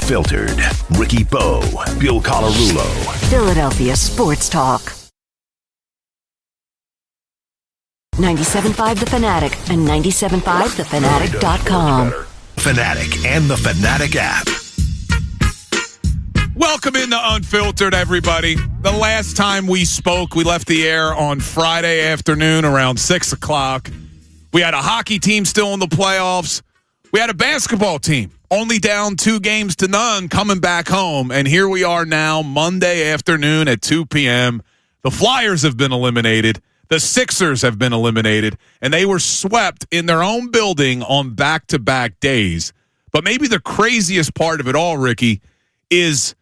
Unfiltered. Ricky Bo, Bill Colarulo. Philadelphia Sports Talk. 97.5 The Fanatic and 97.5thefanatic.com. Fanatic and the Fanatic app. Welcome into Unfiltered, everybody. The last time we spoke, we left the air on Friday afternoon around 6 o'clock. We had a hockey team still in the playoffs. We had a basketball team only down 2-0 coming back home. And here we are now, Monday afternoon at 2 p.m. The Flyers have been eliminated. The Sixers have been eliminated. And they were swept in their own building on back-to-back days. But maybe the craziest part of it all, Ricky, is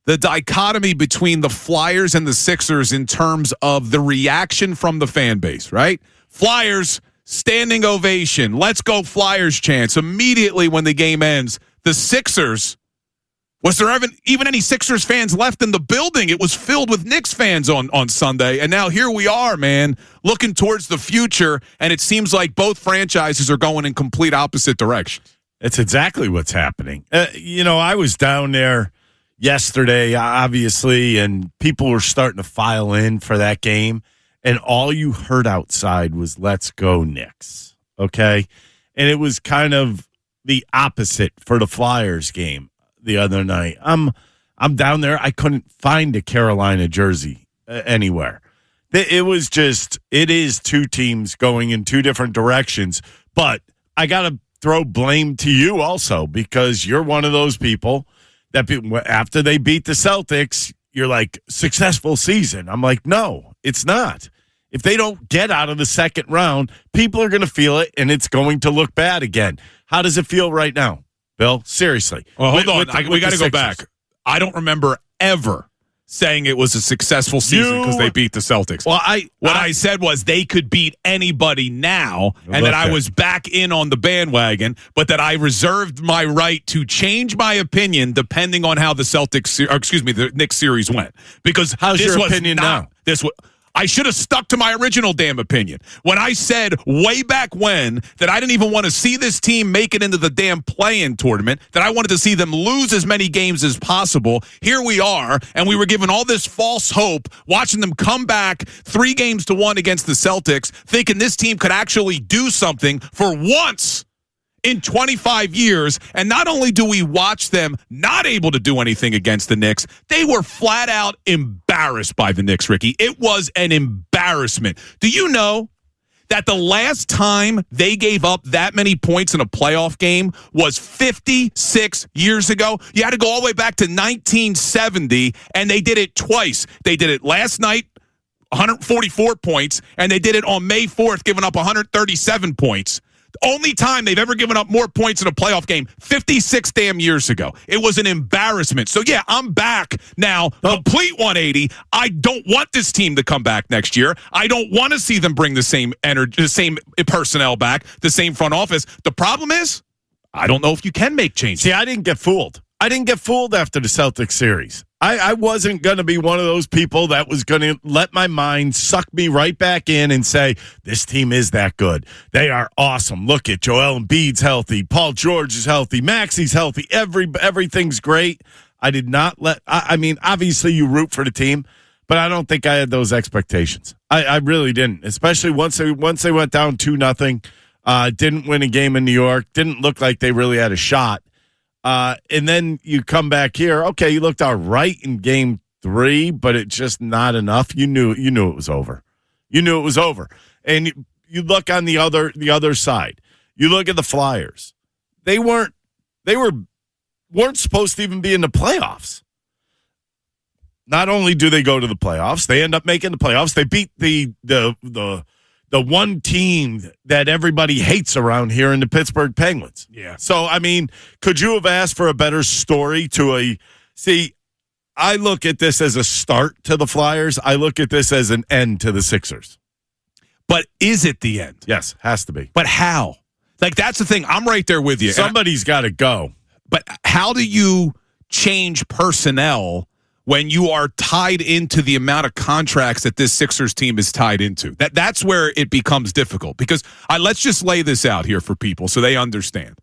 the dichotomy between the Flyers and the Sixers in terms of the reaction from the fan base, right? Flyers, standing ovation. Let's go Flyers chants. Immediately when the game ends, the Sixers, was there even any Sixers fans left in the building? It was filled with Knicks fans on Sunday. And now here we are, man, looking towards the future. And it seems like both franchises are going in complete opposite directions. That's exactly what's happening. I was down there yesterday, obviously, and people were starting to file in for that game. And all you heard outside was, let's go Knicks, okay? And it was kind of the opposite for the Flyers game the other night. I'm down there. I couldn't find a Carolina jersey anywhere. It is two teams going in two different directions. But I got to throw blame to you also, because you're one of those people that after they beat the Celtics, you're like, successful season. I'm like, no, it's not. If they don't get out of the second round, people are going to feel it, and it's going to look bad again. How does it feel right now, Bill? Seriously. Well, hold on. We got to go back. I don't remember ever saying it was a successful season because they beat the Celtics. Well, what I said was they could beat anybody now, and that I was back in on the bandwagon, but that I reserved my right to change my opinion depending on how the Knicks series went. Because how's your opinion now? I should have stuck to my original damn opinion. When I said way back when that I didn't even want to see this team make it into the damn play-in tournament, that I wanted to see them lose as many games as possible, here we are, and we were given all this false hope, watching them come back 3-1 against the Celtics, thinking this team could actually do something for once in 25 years. And not only do we watch them not able to do anything against the Knicks, they were flat out embarrassed by the Knicks, Ricky. It was an embarrassment. Do you know that the last time they gave up that many points in a playoff game was 56 years ago? You had to go all the way back to 1970, and they did it twice. They did it last night, 144 points, and they did it on May 4th, giving up 137 points. Only time they've ever given up more points in a playoff game, 56 damn years ago. It was an embarrassment. So, yeah, I'm back now, complete 180. I don't want this team to come back next year. I don't want to see them bring the same energy, the same personnel back, the same front office. The problem is, I don't know if you can make changes. See, I didn't get fooled. I didn't get fooled after the Celtics series. I wasn't going to be one of those people that was going to let my mind suck me right back in and say, this team is that good. They are awesome. Look at Joel Embiid's healthy. Paul George is healthy. Maxey's healthy. Everything's great. I did not obviously you root for the team, but I don't think I had those expectations. I really didn't, especially once they went down 2-0, didn't win a game in New York, didn't look like they really had a shot. And then you come back here. Okay, you looked all right in game 3, but it's just not enough. You knew it was over. You knew it was over. And you look on the other side. You look at the Flyers. They weren't supposed to even be in the playoffs. Not only do they go to the playoffs, they end up making the playoffs. They beat the one team that everybody hates around here in the Pittsburgh Penguins. Yeah. So, could you have asked for a better story I look at this as a start to the Flyers. I look at this as an end to the Sixers. But is it the end? Yes, has to be. But how? Like, that's the thing. I'm right there with you. Somebody's got to go. But how do you change personnel when you are tied into the amount of contracts that this Sixers team is tied into? That's where it becomes difficult. Because let's just lay this out here for people so they understand.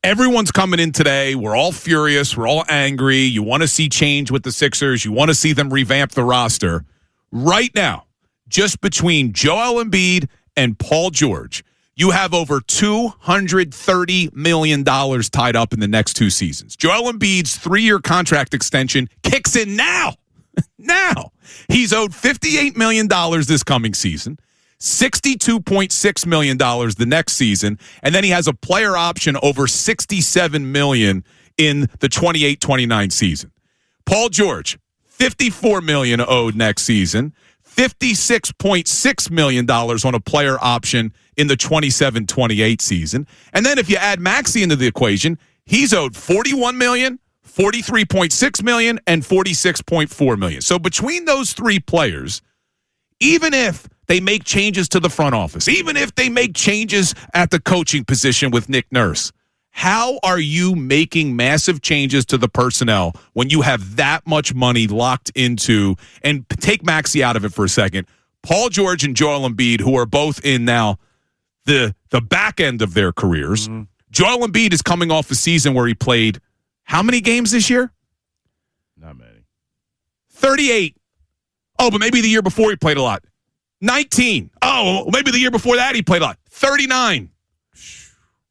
Everyone's coming in today. We're all furious. We're all angry. You want to see change with the Sixers. You want to see them revamp the roster. Right now, just between Joel Embiid and Paul George, you have over $230 million tied up in the next 2 seasons. Joel Embiid's 3-year contract extension kicks in now. Now. He's owed $58 million this coming season, $62.6 million the next season, and then he has a player option over $67 million in the 28-29 season. Paul George, $54 million owed next season, $56.6 million on a player option in the 27-28 season. And then if you add Maxey into the equation, he's owed $41 million, $43.6 million, and $46.4 million. So between those 3 players, even if they make changes to the front office, even if they make changes at the coaching position with Nick Nurse, how are you making massive changes to the personnel when you have that much money locked into, and take Maxey out of it for a second, Paul George and Joel Embiid, who are both in now the back end of their careers. Mm-hmm. Joel Embiid is coming off a season where he played how many games this year? Not many. 38. Oh, but maybe the year before he played a lot. 19. Oh, maybe the year before that he played a lot. 39.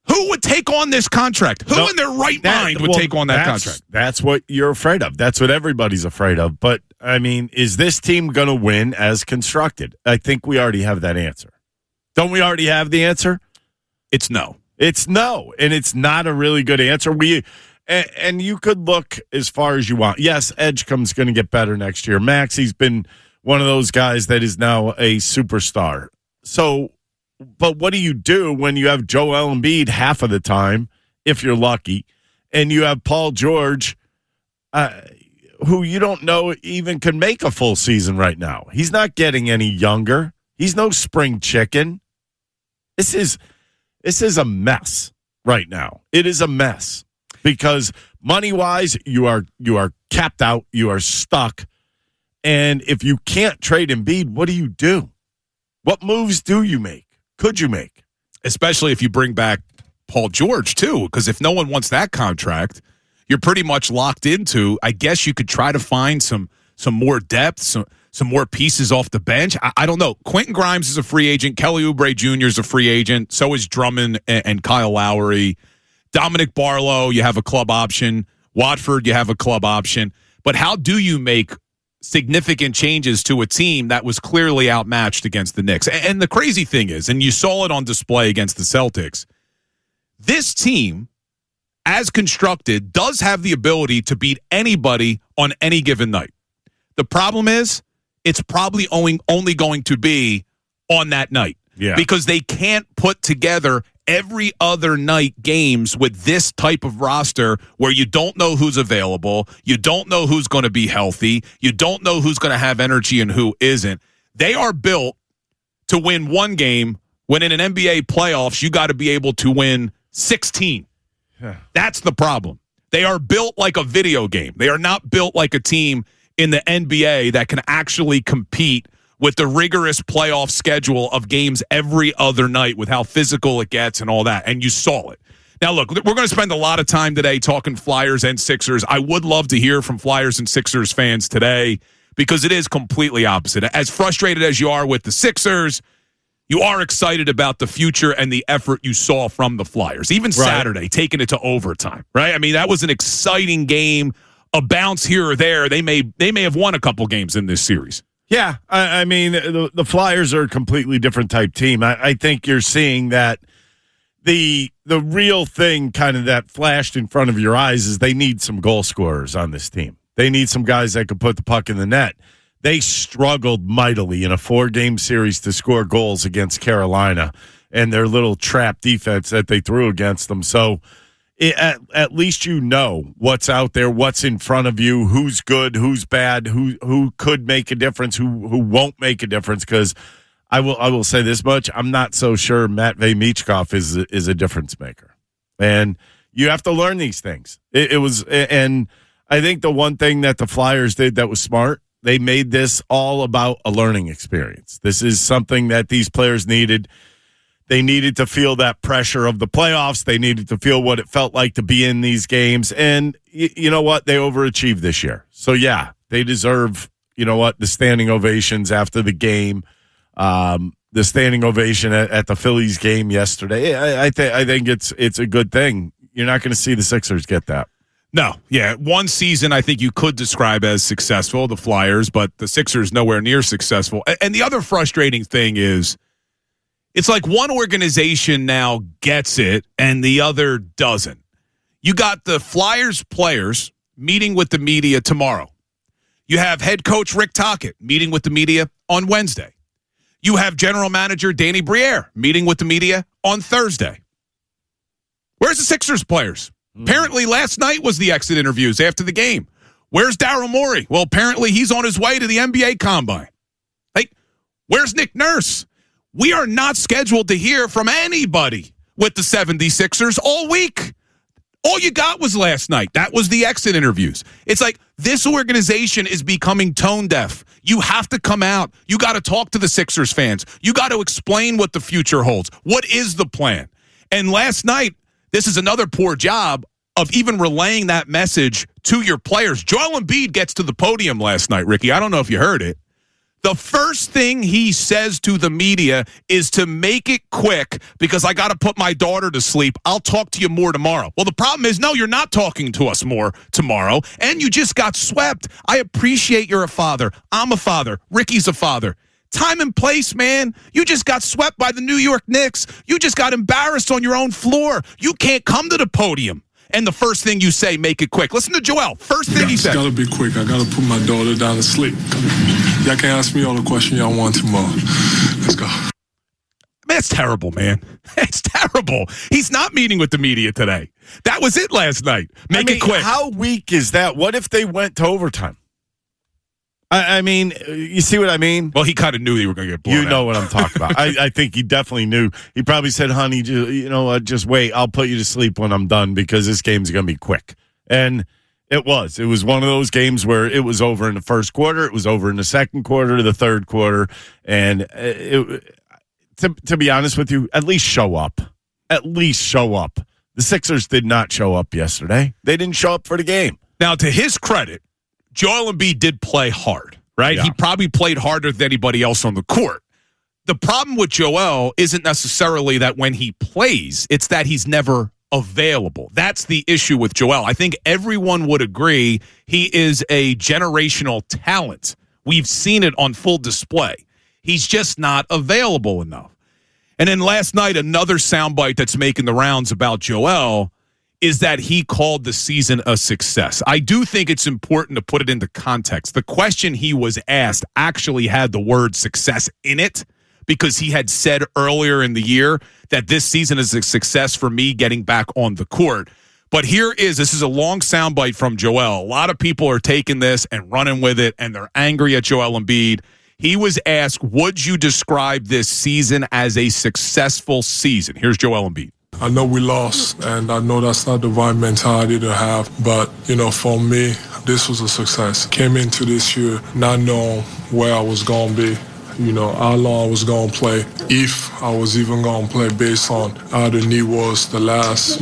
Who would take on this contract? Who in their right mind would take on that contract? That's what you're afraid of. That's what everybody's afraid of. But, I mean, is this team going to win as constructed? I think we already have that answer. Don't we already have the answer? It's no. It's no, and it's not a really good answer. And you could look as far as you want. Yes, Edgecombe's going to get better next year. Maxey's been one of those guys that is now a superstar. So, but what do you do when you have Joel Embiid half of the time, if you're lucky, and you have Paul George, who you don't know even can make a full season right now? He's not getting any younger. He's no spring chicken. This is a mess right now. It is a mess because money-wise, you are capped out. You are stuck. And if you can't trade Embiid, what do you do? What moves do you make? Could you make? Especially if you bring back Paul George, too, because if no one wants that contract, you're pretty much locked into, I guess you could try to find some more depth, some more pieces off the bench. I don't know. Quentin Grimes is a free agent. Kelly Oubre Jr. is a free agent. So is Drummond and Kyle Lowry. Dominic Barlow, you have a club option. Watford, you have a club option. But how do you make significant changes to a team that was clearly outmatched against the Knicks? And the crazy thing is, and you saw it on display against the Celtics, this team, as constructed, does have the ability to beat anybody on any given night. The problem is, it's probably only going to be on that night. Yeah. Because they can't put together every other night games with this type of roster where you don't know who's available, you don't know who's going to be healthy, you don't know who's going to have energy and who isn't. They are built to win one game when in an NBA playoffs, you got to be able to win 16. Yeah. That's the problem. They are built like a video game. They are not built like a team in the NBA that can actually compete with the rigorous playoff schedule of games every other night with how physical it gets and all that. And you saw it. Now, look, we're going to spend a lot of time today talking Flyers and Sixers. I would love to hear from Flyers and Sixers fans today because it is completely opposite. As frustrated as you are with the Sixers, you are excited about the future and the effort you saw from the Flyers. Even Saturday, taking it to overtime, right? I mean, that was an exciting game. A bounce here or there, they may have won a couple games in this series. Yeah, I mean, the Flyers are a completely different type team. I think you're seeing that the real thing kind of that flashed in front of your eyes is they need some goal scorers on this team. They need some guys that could put the puck in the net. They struggled mightily in a 4-game series to score goals against Carolina and their little trap defense that they threw against them. So at least you know what's out there, what's in front of you, who's good, who's bad, who could make a difference, who won't make a difference. Because I will say this much: I'm not so sure Matvei Michkov is a difference maker, and you have to learn these things. And I think the one thing that the Flyers did that was smart, they made this all about a learning experience. This is something that these players needed. They needed to feel that pressure of the playoffs. They needed to feel what it felt like to be in these games. And you know what? They overachieved this year. So, yeah, they deserve, the standing ovations after the game. The standing ovation at the Phillies game yesterday. I think it's a good thing. You're not going to see the Sixers get that. No, yeah. One season I think you could describe as successful, the Flyers, but the Sixers nowhere near successful. And the other frustrating thing is it's like one organization now gets it and the other doesn't. You got the Flyers players meeting with the media tomorrow. You have head coach Rick Tocchet meeting with the media on Wednesday. You have general manager Danny Briere meeting with the media on Thursday. Where's the Sixers players? Apparently last night was the exit interviews after the game. Where's Daryl Morey? Well, apparently he's on his way to the NBA Combine. Like, where's Nick Nurse? We are not scheduled to hear from anybody with the 76ers all week. All you got was last night. That was the exit interviews. It's like this organization is becoming tone deaf. You have to come out. You got to talk to the Sixers fans. You got to explain what the future holds. What is the plan? And last night, this is another poor job of even relaying that message to your players. Joel Embiid gets to the podium last night, Ricky. I don't know if you heard it. The first thing he says to the media is to make it quick because I got to put my daughter to sleep. I'll talk to you more tomorrow. Well, the problem is, no, you're not talking to us more tomorrow, and you just got swept. I appreciate you're a father. I'm a father. Ricky's a father. Time and place, man. You just got swept by the New York Knicks. You just got embarrassed on your own floor. You can't come to the podium. And the first thing you say, make it quick. Listen to Joel. First thing he said. It's got to be quick. I got to put my daughter down to sleep. Y'all can ask me all the questions y'all want tomorrow. Let's go. Man, it's terrible, man. It's terrible. He's not meeting with the media today. That was it last night. Make it quick. How weak is that? What if they went to overtime? I mean, you see what I mean? Well, he kind of knew they were going to get blown out. You know what I'm talking about. I think he definitely knew. He probably said, honey, just wait. I'll put you to sleep when I'm done because this game's going to be quick. And it was. It was one of those games where it was over in the first quarter. It was over in the second quarter, the third quarter. And to be honest with you, at least show up. At least show up. The Sixers did not show up yesterday. They didn't show up for the game. Now, to his credit, Joel Embiid did play hard, right? Yeah. He probably played harder than anybody else on the court. The problem with Joel isn't necessarily that when he plays, it's that he's never available. That's the issue with Joel. I think everyone would agree he is a generational talent. We've seen it on full display. He's just not available enough. And then last night, another soundbite that's making the rounds about Joel is that he called the season a success. I do think it's important to put it into context. The question he was asked actually had the word success in it because he had said earlier in the year that this season is a success for me getting back on the court. But this is a long soundbite from Joel. A lot of people are taking this and running with it, and they're angry at Joel Embiid. He was asked, would you describe this season as a successful season? Here's Joel Embiid. I know we lost, and I know that's not the right mentality to have. But, for me, this was a success. Came into this year not knowing where I was going to be, how long I was going to play, if I was even going to play based on how the knee was the last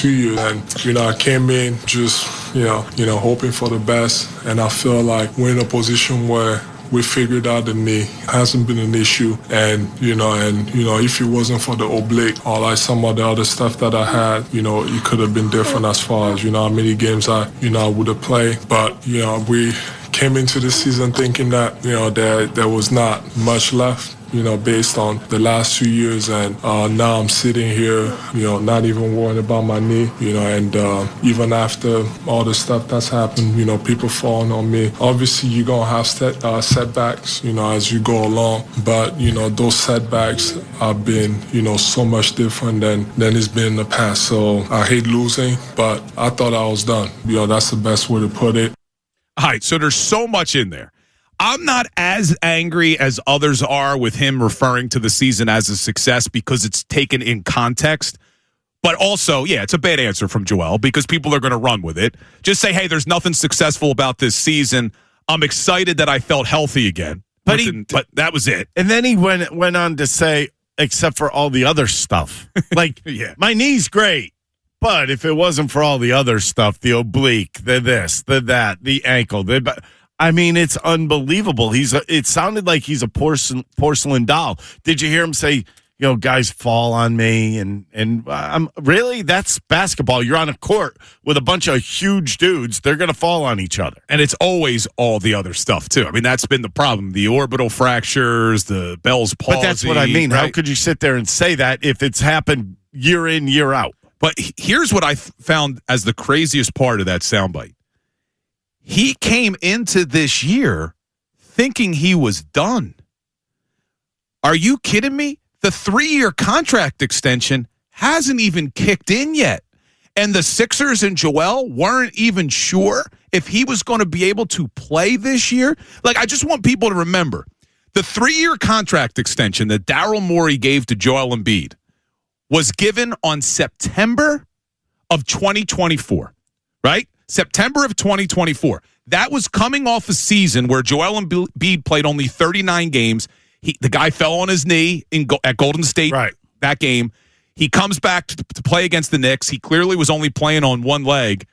few years. And, I came in just, hoping for the best. And I feel like we're in a position where we figured out the knee hasn't been an issue, and if it wasn't for the oblique or like some of the other stuff that I had, it could have been different as far as how many games I would have played. But we came into the season thinking that there was not much left. Based on the last 2 years, and now I'm sitting here, not even worrying about my knee, and even after all the stuff that's happened, people falling on me. Obviously, you're going to have setbacks, as you go along, but, those setbacks have been, so much different than it's been in the past. So I hate losing, but I thought I was done. That's the best way to put it. All right, so there's so much in there. I'm not as angry as others are with him referring to the season as a success because it's taken in context. But also, yeah, it's a bad answer from Joel because people are going to run with it. Just say, hey, there's nothing successful about this season. I'm excited that I felt healthy again. But that was it. And then he went on to say, except for all the other stuff. Like, my knee's great, but if it wasn't for all the other stuff, the oblique, the this, the that, the ankle, I mean, it's unbelievable. It sounded like he's a porcelain doll. Did you hear him say, guys fall on me, and I'm really, that's basketball. You're on a court with a bunch of huge dudes. They're going to fall on each other. And it's always all the other stuff, too. I mean, that's been the problem. The orbital fractures, the Bell's palsy. But that's what I mean. Right? How could you sit there and say that if it's happened year in, year out? But here's what I found as the craziest part of that soundbite. He came into this year thinking he was done. Are you kidding me? The 3-year contract extension hasn't even kicked in yet. And the Sixers and Joel weren't even sure if he was going to be able to play this year. Like, I just want people to remember, the 3-year contract extension that Daryl Morey gave to Joel Embiid was given on September of 2024, right? September of 2024. That was coming off a season where Joel Embiid played only 39 games. The guy fell on his knee at Golden State that game. He comes back to play against the Knicks. He clearly was only playing on one leg.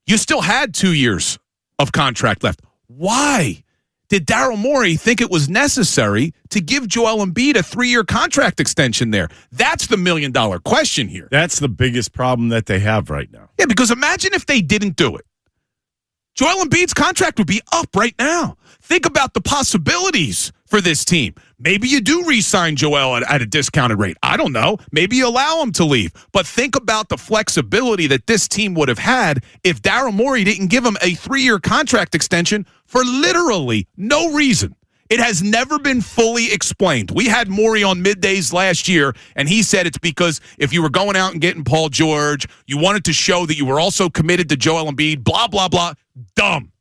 You still had 2 years of contract left. Why did Daryl Morey think it was necessary to give Joel Embiid a 3-year contract extension there? That's the $1 million question here. That's the biggest problem that they have right now. Yeah, because imagine if they didn't do it. Joel Embiid's contract would be up right now. Think about the possibilities for this team. Maybe you do re-sign Joel at a discounted rate. I don't know. Maybe you allow him to leave. But think about the flexibility that this team would have had if Daryl Morey didn't give him a 3-year contract extension for literally no reason. It has never been fully explained. We had Morey on middays last year, and he said it's because if you were going out and getting Paul George, you wanted to show that you were also committed to Joel Embiid, blah, blah, blah. Dumb.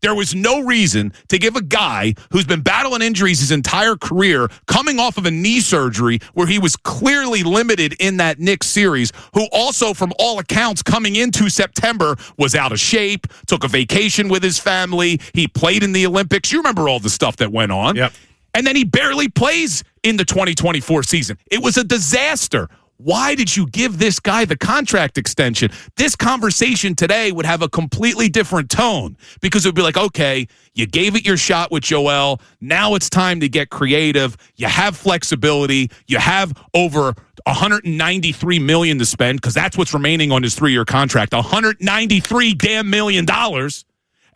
There was no reason to give a guy who's been battling injuries his entire career, coming off of a knee surgery where he was clearly limited in that Knicks series, who also, from all accounts, coming into September, was out of shape, took a vacation with his family, he played in the Olympics. You remember all the stuff that went on. Yep. And then he barely plays in the 2024 season. It was a disaster. Why did you give this guy the contract extension? This conversation today would have a completely different tone because it would be like, okay, you gave it your shot with Joel. Now it's time to get creative. You have flexibility. You have over $193 million to spend because that's what's remaining on his 3-year contract. $193 damn million.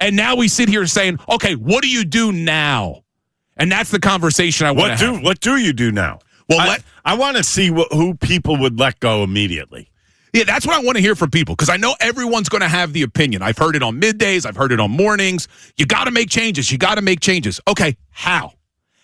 And now we sit here saying, okay, what do you do now? And that's the conversation I want to have. What do you do now? Well, I want to see who people would let go immediately. Yeah, that's what I want to hear from people because I know everyone's going to have the opinion. I've heard it on middays. I've heard it on mornings. You got to make changes. You got to make changes. Okay, how?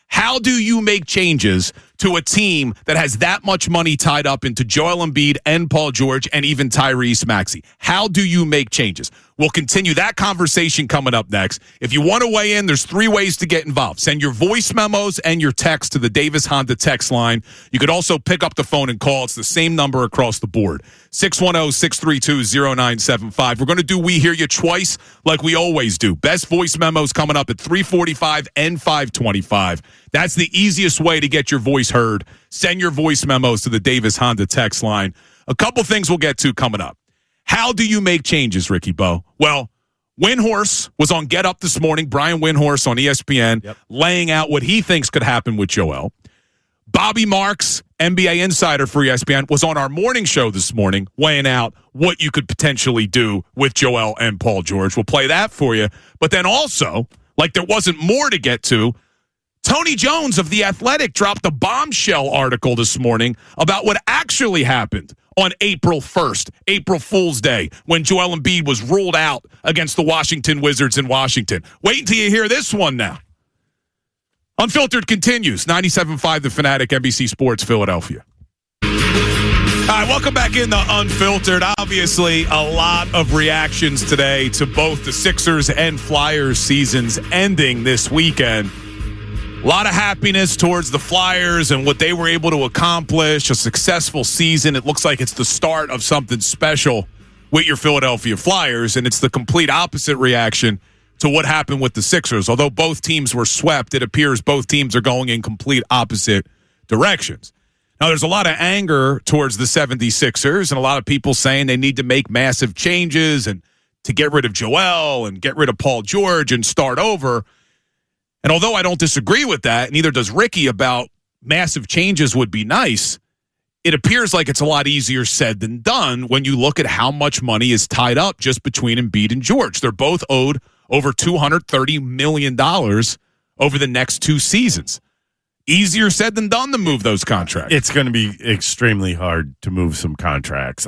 How do you make changes to a team that has that much money tied up into Joel Embiid and Paul George and even Tyrese Maxey? How do you make changes? We'll continue that conversation coming up next. If you want to weigh in, there's 3 ways to get involved. Send your voice memos and your text to the Davis Honda text line. You could also pick up the phone and call. It's the same number across the board, 610-632-0975. We're going to do We Hear You twice like we always do. Best voice memos coming up at 3:45 and 5:25. That's the easiest way to get your voice heard. Send your voice memos to the Davis Honda text line. A couple things we'll get to coming up. How do you make changes, Ricky Bo? Well, Windhorse was on Get Up this morning, Brian Windhorse on ESPN, laying out what he thinks could happen with Joel. Bobby Marks, NBA insider for ESPN, was on our morning show this morning, weighing out what you could potentially do with Joel and Paul George. We'll play that for you. But then also, like there wasn't more to get to, Tony Jones of The Athletic dropped a bombshell article this morning about what actually happened on April 1st, April Fool's Day, when Joel Embiid was ruled out against the Washington Wizards in Washington. Wait until you hear this one now. Unfiltered continues. 97.5 The Fanatic, NBC Sports, Philadelphia. All right, welcome back in the Unfiltered. Obviously, a lot of reactions today to both the Sixers and Flyers seasons ending this weekend. A lot of happiness towards the Flyers and what they were able to accomplish, a successful season. It looks like it's the start of something special with your Philadelphia Flyers, and it's the complete opposite reaction to what happened with the Sixers. Although both teams were swept, it appears both teams are going in complete opposite directions. Now, there's a lot of anger towards the 76ers and a lot of people saying they need to make massive changes and to get rid of Joel and get rid of Paul George and start over. And although I don't disagree with that, neither does Ricky about massive changes would be nice, it appears like it's a lot easier said than done when you look at how much money is tied up just between Embiid and George. They're both owed over $230 million over the next 2 seasons. Easier said than done to move those contracts. It's going to be extremely hard to move some contracts.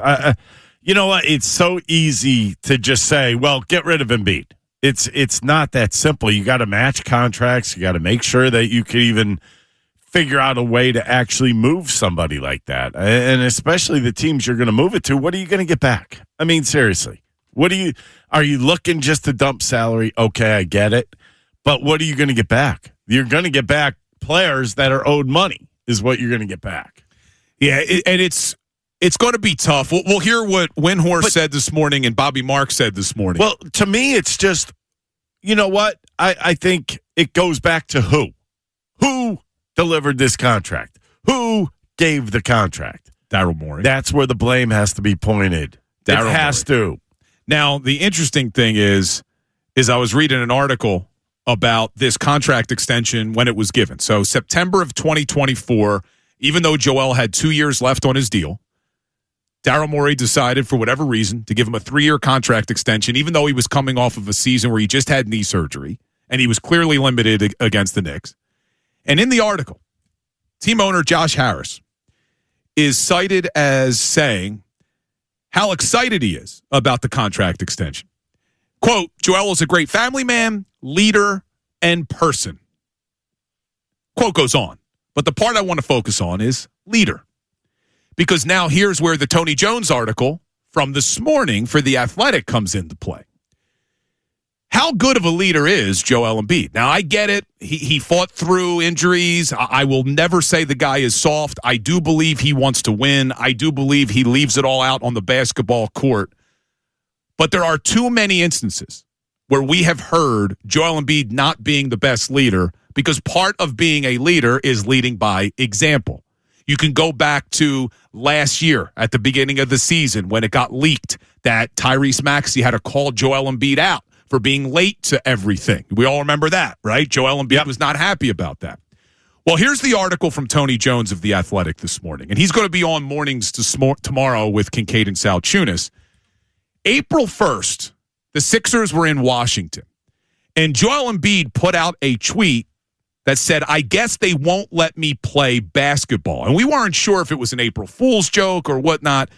You know what? It's so easy to just say, well, get rid of Embiid. It's not that simple. You got to match contracts. You got to make sure that you can even figure out a way to actually move somebody like that. And especially the teams you're going to move it to, what are you going to get back? I mean, seriously, are you looking just to dump salary? Okay, I get it. But what are you going to get back? You're going to get back players that are owed money is what you're going to get back. Yeah, and it's going to be tough. We'll hear what Windhorst said this morning and Bobby Marks said this morning. Well, to me, it's just, you know what? I think it goes back to who? Who delivered this contract? Who gave the contract? Daryl Morey. That's where the blame has to be pointed. It has to. Now, the interesting thing is I was reading an article about this contract extension when it was given. So September of 2024, even though Joel had 2 years left on his deal, Daryl Morey decided for whatever reason to give him a 3-year contract extension, even though he was coming off of a season where he just had knee surgery and he was clearly limited against the Knicks. And in the article, team owner Josh Harris is cited as saying how excited he is about the contract extension. Quote, Joel is a great family man, leader, and person. Quote goes on. But the part I want to focus on is leader. Because now here's where the Tony Jones article from this morning for The Athletic comes into play. How good of a leader is Joel Embiid? Now, I get it. He fought through injuries. I will never say the guy is soft. I do believe he wants to win. I do believe he leaves it all out on the basketball court. But there are too many instances where we have heard Joel Embiid not being the best leader because part of being a leader is leading by example. You can go back to last year at the beginning of the season when it got leaked that Tyrese Maxey had to call Joel Embiid out for being late to everything. We all remember that, right? Joel Embiid was not happy about that. Well, here's the article from Tony Jones of The Athletic this morning, and he's going to be on mornings tomorrow with Kincaid and Sal Chunas. April 1st, the Sixers were in Washington, and Joel Embiid put out a tweet that said, I guess they won't let me play basketball. And we weren't sure if it was an April Fool's joke or whatnot,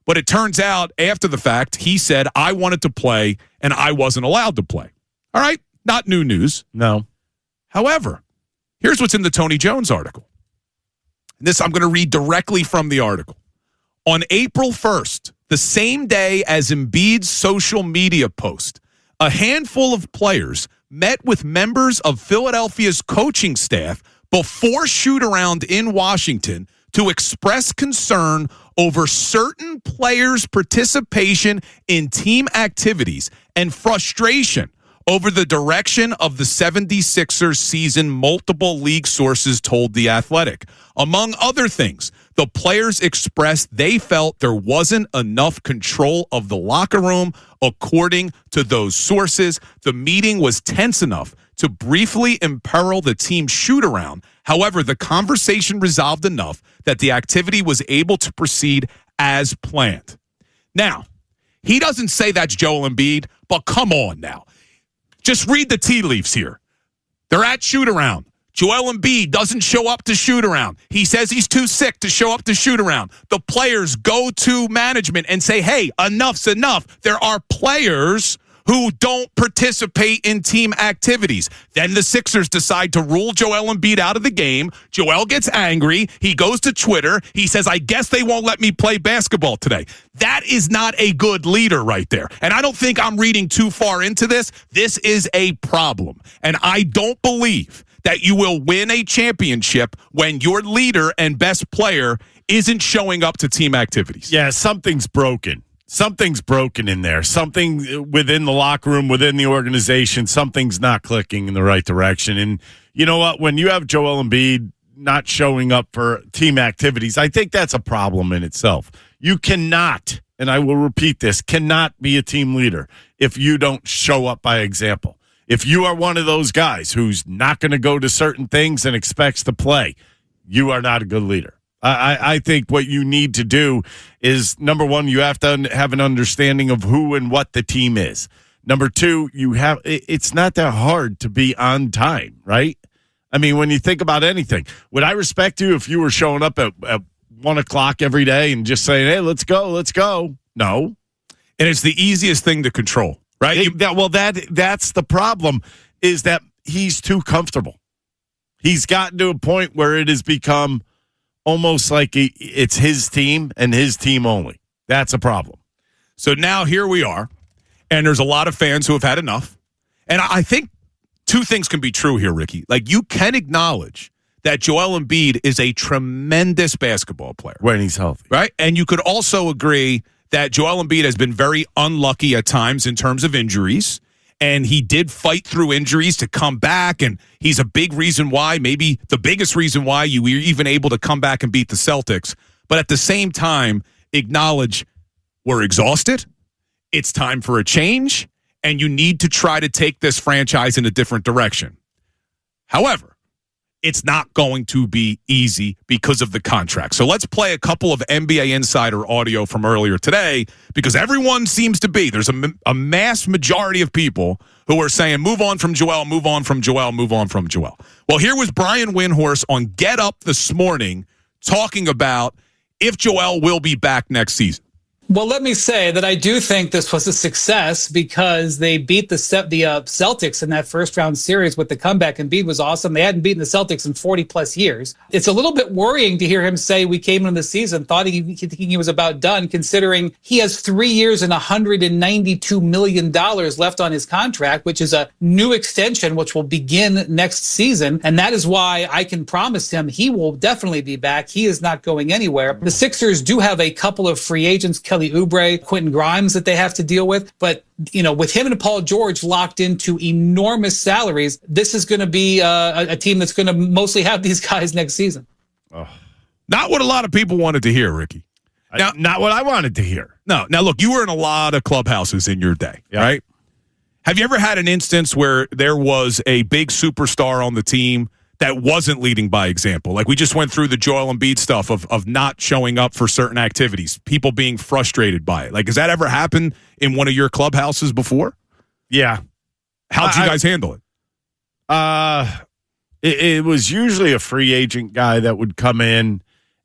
but it turns out after the fact, he said, I wanted to play and I wasn't allowed to play. All right, not new news. No. However, here's what's in the Tony Jones article. This I'm going to read directly from the article. On April 1st, the same day as Embiid's social media post, a handful of players met with members of Philadelphia's coaching staff before shoot-around in Washington to express concern over certain players' participation in team activities and frustration over the direction of the 76ers season, multiple league sources told The Athletic. Among other things, the players expressed they felt there wasn't enough control of the locker room. According to those sources, the meeting was tense enough to briefly imperil the team's shoot-around. However, the conversation resolved enough that the activity was able to proceed as planned. Now, he doesn't say that's Joel Embiid, but come on now. Just read the tea leaves here. They're at shoot-around. Joel Embiid doesn't show up to shoot-around. He says he's too sick to show up to shoot-around. The players go to management and say, hey, enough's enough. There are players who don't participate in team activities. Then the Sixers decide to rule Joel Embiid out of the game. Joel gets angry. He goes to Twitter. He says, I guess they won't let me play basketball today. That is not a good leader right there. And I don't think I'm reading too far into this. This is a problem. And I don't believe that you will win a championship when your leader and best player isn't showing up to team activities. Yeah, something's broken. Something's broken in there. Something within the locker room, within the organization, something's not clicking in the right direction. And you know what? When you have Joel Embiid not showing up for team activities. I think that's a problem in itself. You cannot, and I will repeat this, cannot be a team leader if you don't show up by example. If you are one of those guys who's not going to go to certain things and expects to play, you are not a good leader. I think what you need to do is, number one, you have to have an understanding of who and what the team is. Number two, it's not that hard to be on time, right? I mean, when you think about anything, would I respect you if you were showing up at 1 o'clock every day and just saying, hey, let's go? No. And it's the easiest thing to control, right? That's the problem, is that he's too comfortable. He's gotten to a point where it has become almost like it's his team and his team only. That's a problem. So now here we are, and there's a lot of fans who have had enough. And I think two things can be true here, Ricky. Like, you can acknowledge that Joel Embiid is a tremendous basketball player. When he's healthy. Right? And you could also agree that Joel Embiid has been very unlucky at times in terms of injuries. And he did fight through injuries to come back, and he's a big reason why, maybe the biggest reason why you were even able to come back and beat the Celtics. But at the same time, acknowledge we're exhausted, it's time for a change, and you need to try to take this franchise in a different direction. However, it's not going to be easy because of the contract. So let's play a couple of NBA Insider audio from earlier today, because everyone seems to be, there's a mass majority of people who are saying, move on from Joel, move on from Joel, move on from Joel. Well, here was Brian Windhorst on Get Up this morning talking about if Joel will be back next season. Well, let me say that I do think this was a success because they beat the Celtics in that first-round series with the comeback. Embiid was awesome. They hadn't beaten the Celtics in 40-plus years. It's a little bit worrying to hear him say we came into the season thinking he was about done, considering he has 3 years and $192 million left on his contract, which is a new extension which will begin next season. And that is why I can promise him he will definitely be back. He is not going anywhere. The Sixers do have a couple of free agents, Kelly Oubre, Quentin Grimes, that they have to deal with. But, you know, with him and Paul George locked into enormous salaries, this is going to be a team that's going to mostly have these guys next season. Oh. Not what a lot of people wanted to hear, Ricky. Now, not what I wanted to hear. No. Now, look, you were in a lot of clubhouses in your day, right? Have you ever had an instance where there was a big superstar on the team that wasn't leading by example? Like, we just went through the Joel Embiid stuff of not showing up for certain activities, people being frustrated by it. Like, has that ever happened in one of your clubhouses before? Yeah. How'd you guys handle it? It was usually a free agent guy that would come in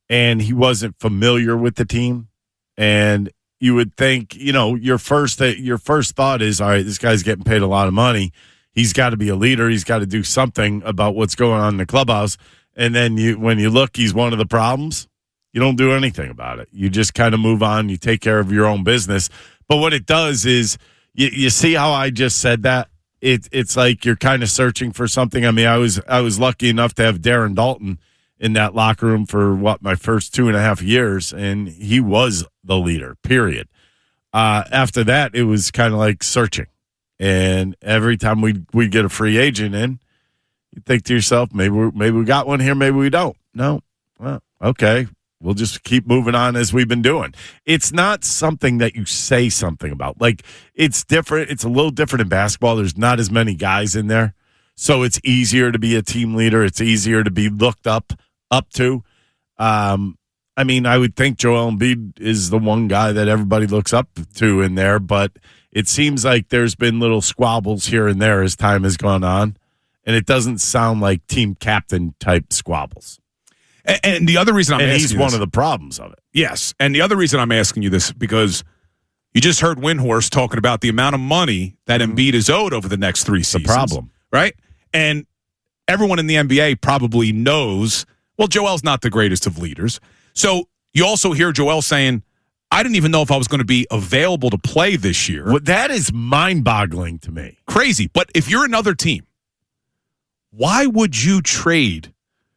and he wasn't familiar with the team. And you would think, you know, your first thought is, all right, this guy's getting paid a lot of money. He's got to be a leader. He's got to do something about what's going on in the clubhouse. And then when you look, he's one of the problems. You don't do anything about it. You just kind of move on. You take care of your own business. But what it does is, you see how I just said that? It's like you're kind of searching for something. I mean, I was lucky enough to have Darren Dalton in that locker room for my first 2.5 years, and he was the leader, period. After that, it was kind of like searching. And every time we get a free agent in, you think to yourself, maybe we got one here, maybe we don't. No, well, okay, we'll just keep moving on as we've been doing. It's not something that you say something about. Like, it's different. It's a little different in basketball. There's not as many guys in there, so it's easier to be a team leader. It's easier to be looked up to. I mean, I would think Joel Embiid is the one guy that everybody looks up to in there, but it seems like there's been little squabbles here and there as time has gone on, and it doesn't sound like team captain type squabbles. And the other reason I'm asking he's you one this, of the problems of it. Yes, and the other reason I'm asking you this, because you just heard Windhorst talking about the amount of money that Embiid is owed over the next 3 seasons. The problem. Right? And everyone in the NBA probably knows, well, Joel's not the greatest of leaders. So you also hear Joel saying, I didn't even know if I was going to be available to play this year. Well, that is mind-boggling to me. Crazy. But if you're another team, why would you trade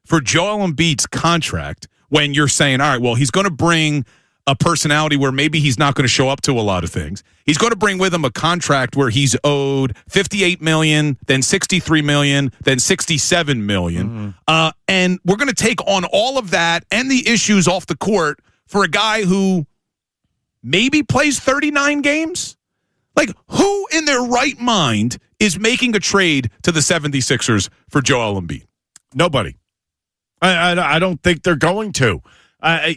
for Joel Embiid's contract when you're saying, all right, well, he's going to bring a personality where maybe he's not going to show up to a lot of things. He's going to bring with him a contract where he's owed $58 million, then $63 million, then $67 million. And we're going to take on all of that and the issues off the court for a guy who maybe plays 39 games? Like, who in their right mind is making a trade to the 76ers for Joel Embiid? Nobody. I don't think they're going to.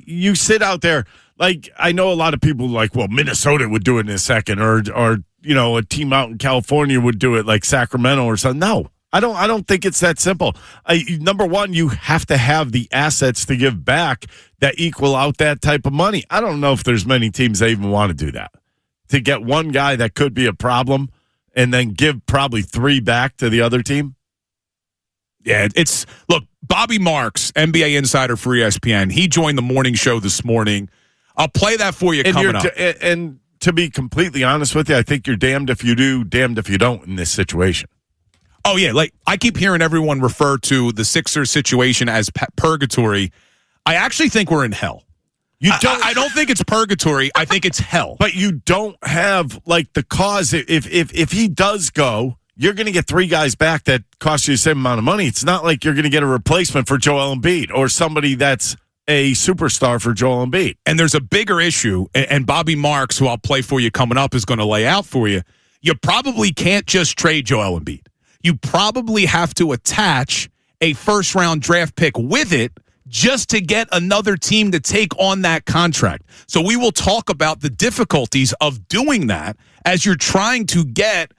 You sit out there, like, I know a lot of people like, well, Minnesota would do it in a second, or you know, a team out in California would do it, like Sacramento or something. No, I don't think it's that simple. Number one, you have to have the assets to give back that equal out that type of money. I don't know if there's many teams that even want to do that, to get one guy that could be a problem and then give probably three back to the other team. Yeah, look, Bobby Marks, NBA insider for ESPN, he joined the morning show this morning. I'll play that for you coming up. And to be completely honest with you, I think you're damned if you do, damned if you don't in this situation. Oh, yeah, like I keep hearing everyone refer to the Sixers situation as purgatory. I actually think we're in hell. I don't think it's purgatory. I think it's hell. But you don't have, like, the cause. If he does go, you're going to get three guys back that cost you the same amount of money. It's not like you're going to get a replacement for Joel Embiid or somebody that's a superstar for Joel Embiid. And there's a bigger issue, and Bobby Marks, who I'll play for you coming up, is going to lay out for you. You probably can't just trade Joel Embiid. You probably have to attach a first-round draft pick with it just to get another team to take on that contract. So we will talk about the difficulties of doing that as you're trying to get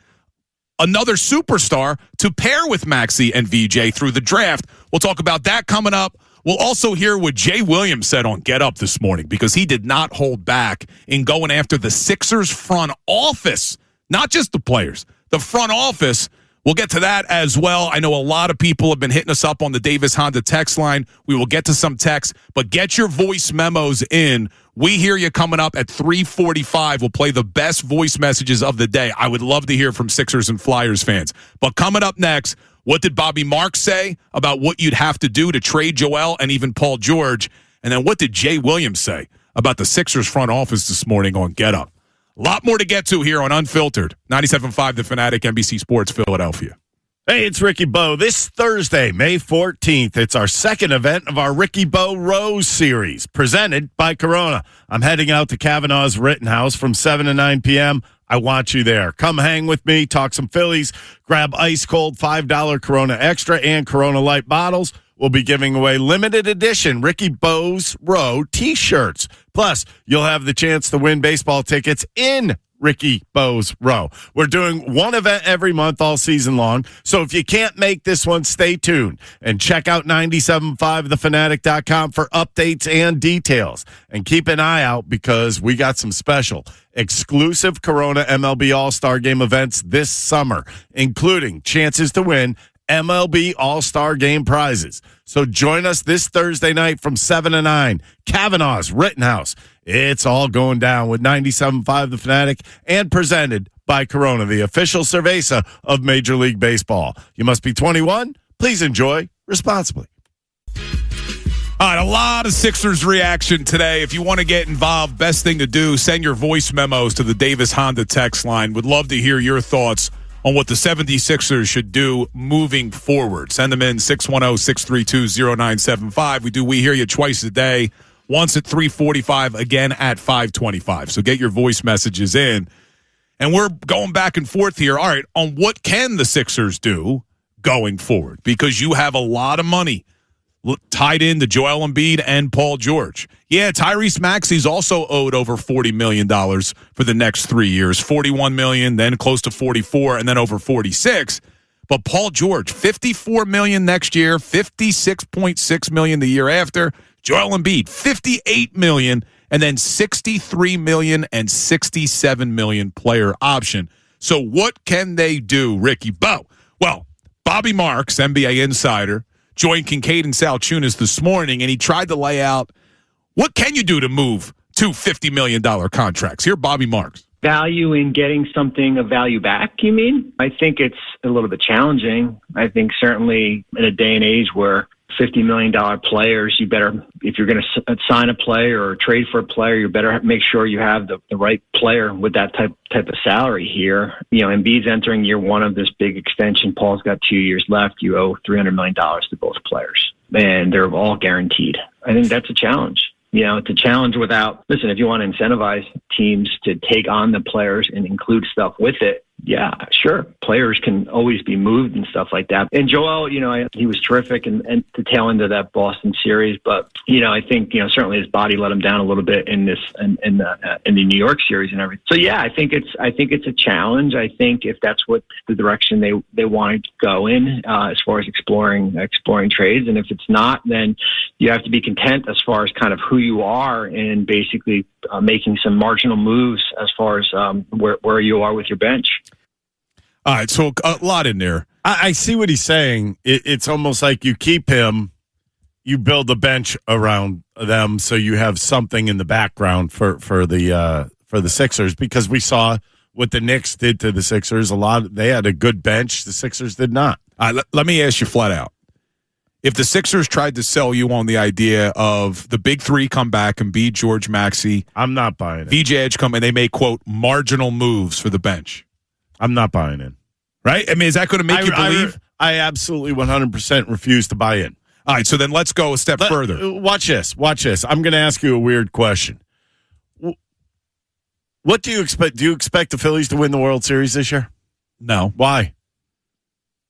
another superstar to pair with Maxey and VJ through the draft. We'll talk about that coming up. We'll also hear what Jay Williams said on Get Up this morning, because he did not hold back in going after the Sixers front office, not just the players, the front office. We'll get to that as well. I know a lot of people have been hitting us up on the Davis Honda text line. We will get to some texts, but get your voice memos in. We hear you coming up at 3:45. We'll play the best voice messages of the day. I would love to hear from Sixers and Flyers fans. But coming up next, what did Bobby Marks say about what you'd have to do to trade Joel and even Paul George? And then what did Jay Williams say about the Sixers front office this morning on Get Up? A lot more to get to here on Unfiltered. 97.5 The Fanatic, NBC Sports, Philadelphia. Hey, it's Ricky Bo. This Thursday, May 14th, it's our second event of our Ricky Bo Rose series, presented by Corona. I'm heading out to Kavanaugh's Rittenhouse from 7 to 9 p.m. I want you there. Come hang with me, talk some Phillies, grab ice-cold $5 Corona Extra and Corona Light bottles. We'll be giving away limited edition Ricky Bo's Row T-shirts. Plus, you'll have the chance to win baseball tickets in Ricky Bo's Row. We're doing one event every month all season long, so if you can't make this one, stay tuned and check out 975thefanatic.com for updates and details. And keep an eye out, because we got some special exclusive Corona MLB All-Star Game events this summer, including chances to win MLB All-Star Game prizes. So join us this Thursday night from 7 to 9, Kavanaugh's Rittenhouse. It's all going down with 97.5 The Fanatic and presented by Corona, the official cerveza of Major League Baseball. You must be 21. Please enjoy responsibly. All right, a lot of Sixers reaction today. If you want to get involved, best thing to do, send your voice memos to the Davis Honda text line. Would love to hear your thoughts on what the 76ers should do moving forward. Send them in, 610-632-0975. We hear you twice a day, once at 3:45, again at 5:25. So get your voice messages in. And we're going back and forth here, all right, on what can the Sixers do going forward? Because you have a lot of money tied into Joel Embiid and Paul George. Yeah, Tyrese Maxey's also owed over $40 million for the next 3 years. $41 million, then close to $44, and then over $46. But Paul George, $54 million next year, $56.6 million the year after. Joel Embiid, $58 million, and then $63 million and $67 million player option. So what can they do, Ricky Bo? Well, Bobby Marks, NBA insider, joined Kincaid and Sal Chunas this morning, and he tried to lay out what can you do to move two $50 million contracts. Here, Bobby Marks. Value in getting something of value back, you mean? I think it's a little bit challenging. I think certainly in a day and age where $50 million players, you better, if you're going to sign a player or trade for a player, you better make sure you have the right player with that type of salary here. Embiid's entering year one of this big extension. Paul's got 2 years left. You owe $300 million to both players, and they're all guaranteed. I think that's a challenge. It's a challenge without, listen, if you want to incentivize teams to take on the players and include stuff with it, yeah, sure. Players can always be moved and stuff like that. And Joel, he was terrific and the tail end of that Boston series. But, I think, certainly his body let him down a little bit in the New York series and everything. So, yeah, I think it's a challenge. I think if that's what the direction they wanted to go in as far as exploring trades. And if it's not, then you have to be content as far as kind of who you are and basically making some marginal moves as far as where you are with your bench. All right, so a lot in there. I see what he's saying. It's almost like you keep him, you build a bench around them, so you have something in the background for the Sixers, because we saw what the Knicks did to the Sixers. They had a good bench. The Sixers did not. Let me ask you flat out. If the Sixers tried to sell you on the idea of the big three come back and be George Maxey, I'm not buying it. VJ Edge come and they make, quote, marginal moves for the bench. I'm not buying in. Right? I mean, is that going to make you believe? I absolutely 100% refuse to buy in. All right, so then let's go a step further. Watch this. I'm going to ask you a weird question. What do you expect? Do you expect the Phillies to win the World Series this year? No. Why?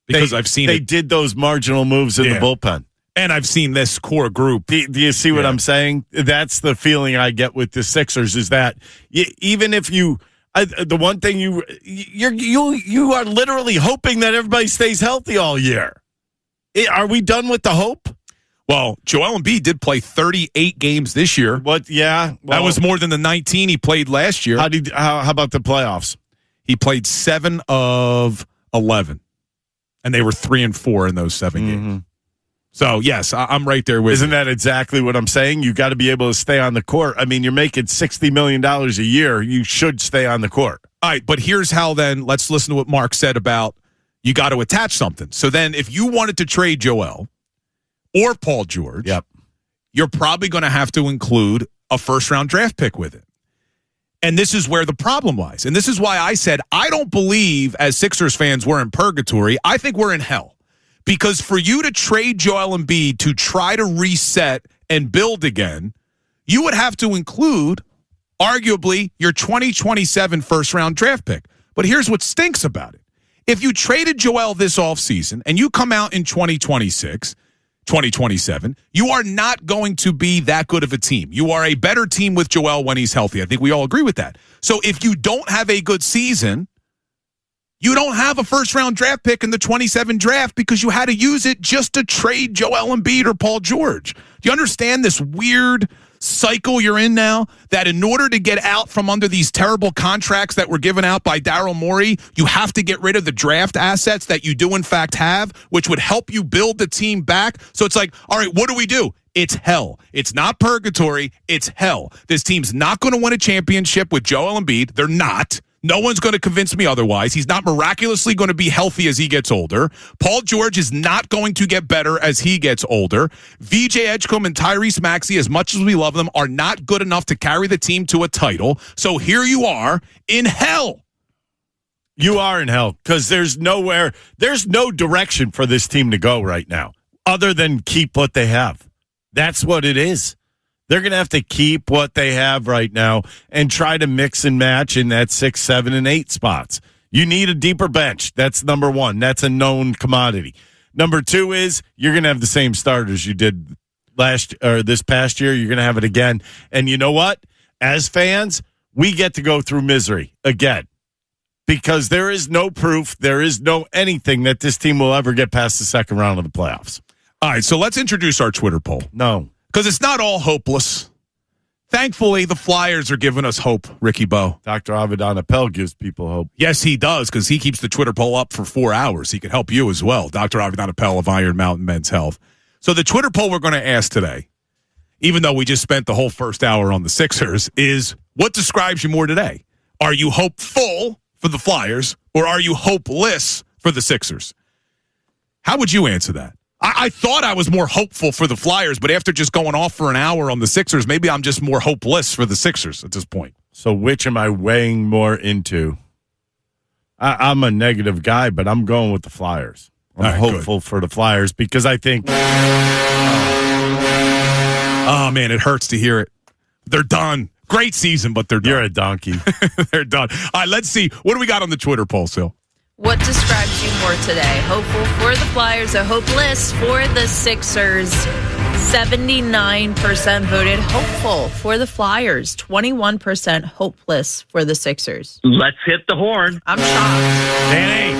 Because I've seen they did those marginal moves in the bullpen. And I've seen this core group. Do you see what I'm saying? That's the feeling I get with the Sixers, is that even if you... the one thing you are literally hoping that everybody stays healthy all year. Are we done with the hope? Well, Joel Embiid did play 38 games this year. What? Yeah, well, that was more than the 19 he played last year. How about the playoffs? He played 7 of 11, and they were 3-4 in those 7 games. So, yes, I'm right there with you. Isn't that exactly what I'm saying? You got to be able to stay on the court. I mean, you're making $60 million a year. You should stay on the court. All right, but here's how then, let's listen to what Mark said about you got to attach something. So then if you wanted to trade Joel or Paul George, you're probably going to have to include a first-round draft pick with it. And this is where the problem lies. And this is why I said I don't believe, as Sixers fans, we're in purgatory. I think we're in hell. Because for you to trade Joel Embiid to try to reset and build again, you would have to include, arguably, your 2027 first-round draft pick. But here's what stinks about it. If you traded Joel this offseason and you come out in 2026, 2027, you are not going to be that good of a team. You are a better team with Joel when he's healthy. I think we all agree with that. So if you don't have a good season, you don't have a first-round draft pick in the 27 draft because you had to use it just to trade Joel Embiid or Paul George. Do you understand this weird cycle you're in now? That in order to get out from under these terrible contracts that were given out by Daryl Morey, you have to get rid of the draft assets that you do in fact have, which would help you build the team back. So it's like, all right, what do? It's hell. It's not purgatory. It's hell. This team's not going to win a championship with Joel Embiid. They're not. No one's going to convince me otherwise. He's not miraculously going to be healthy as he gets older. Paul George is not going to get better as he gets older. VJ Edgecombe and Tyrese Maxey, as much as we love them, are not good enough to carry the team to a title. So here you are in hell. You are in hell because there's no direction for this team to go right now other than keep what they have. That's what it is. They're going to have to keep what they have right now and try to mix and match in that 6, 7, and 8 spots. You need a deeper bench. That's number one. That's a known commodity. Number two is you're going to have the same starters you did this past year. You're going to have it again. And you know what? As fans, we get to go through misery again because there is no proof, there is no anything that this team will ever get past the second round of the playoffs. All right, so let's introduce our Twitter poll. No. Because it's not all hopeless. Thankfully, the Flyers are giving us hope, Ricky Bo. Dr. Avedon Appel gives people hope. Yes, he does, because he keeps the Twitter poll up for 4 hours. He can help you as well. Dr. Avedon Appel of Iron Mountain Men's Health. So the Twitter poll we're going to ask today, even though we just spent the whole first hour on the Sixers, is what describes you more today? Are you hopeful for the Flyers, or are you hopeless for the Sixers? How would you answer that? I thought I was more hopeful for the Flyers, but after just going off for an hour on the Sixers, maybe I'm just more hopeless for the Sixers at this point. So which am I weighing more into? I'm a negative guy, but I'm going with the Flyers. I'm hopeful for the Flyers because I think... Oh, man, it hurts to hear it. They're done. Great season, but they're done. You're a donkey. They're done. All right, let's see. What do we got on the Twitter poll, Sil? What describes you more today? Hopeful for the Flyers or hopeless for the Sixers? 79% voted hopeful for the Flyers. 21% hopeless for the Sixers. Let's hit the horn. I'm shocked. Danny.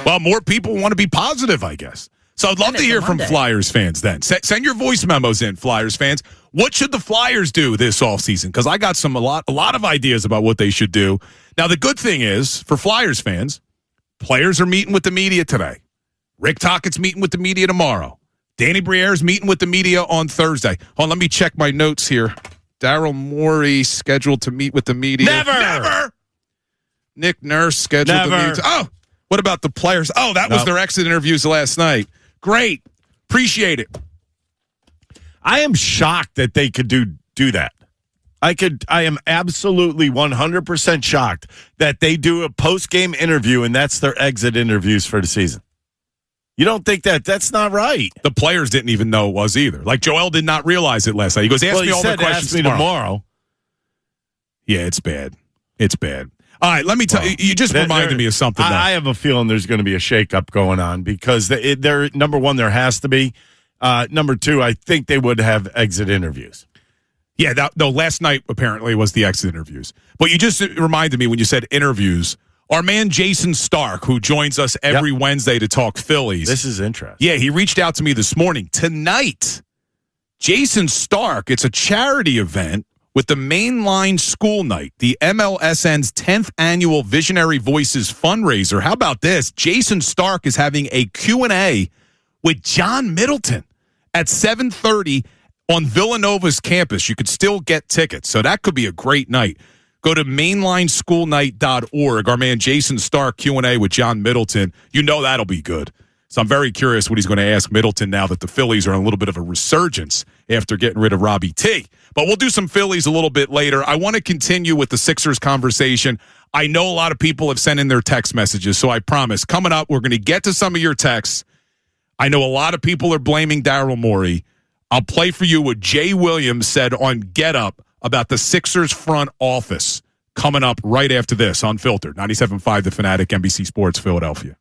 Well, more people want to be positive, I guess. So I'd love to hear from Flyers fans then. Send your voice memos in, Flyers fans. What should the Flyers do this offseason? Because I got a lot of ideas about what they should do. Now, the good thing is, for Flyers fans, players are meeting with the media today. Rick Tockett's meeting with the media tomorrow. Danny Briere's meeting with the media on Thursday. Hold on, let me check my notes here. Daryl Morey scheduled to meet with the media. Never. Nick Nurse scheduled to meet. Oh, what about the players? Oh, that was their exit interviews last night. Great. Appreciate it. I am shocked that they could do that. I am absolutely 100% shocked that they do a post-game interview and that's their exit interviews for the season. You don't think that's not right? The players didn't even know it was either. Like Joel did not realize it last night. He goes, ask me all the questions tomorrow. Yeah, it's bad. It's bad. All right, let me tell you. You just reminded me of something. I have a feeling there's going to be a shakeup going on because they're number one, there has to be. Number two, I think they would have exit interviews. Yeah, last night apparently was the exit interviews. But you just reminded me when you said interviews. Our man Jason Stark, who joins us every Wednesday to talk Phillies. This is interesting. Yeah, he reached out to me this morning. Tonight, Jason Stark, it's a charity event with the Mainline School Night, the MLSN's 10th annual Visionary Voices fundraiser. How about this? Jason Stark is having a Q&A with John Middleton at 7:30 on Villanova's campus. You could still get tickets, so that could be a great night. Go to mainlineschoolnight.org. Our man Jason Stark Q&A with John Middleton. You know that'll be good. So I'm very curious what he's going to ask Middleton now that the Phillies are in a little bit of a resurgence after getting rid of Robbie T. But we'll do some Phillies a little bit later. I want to continue with the Sixers conversation. I know a lot of people have sent in their text messages, so I promise coming up, we're going to get to some of your texts. I know a lot of people are blaming Daryl Morey. I'll play for you what Jay Williams said on Get Up about the Sixers front office coming up right after this on Filtered. 97.5 The Fanatic, NBC Sports, Philadelphia.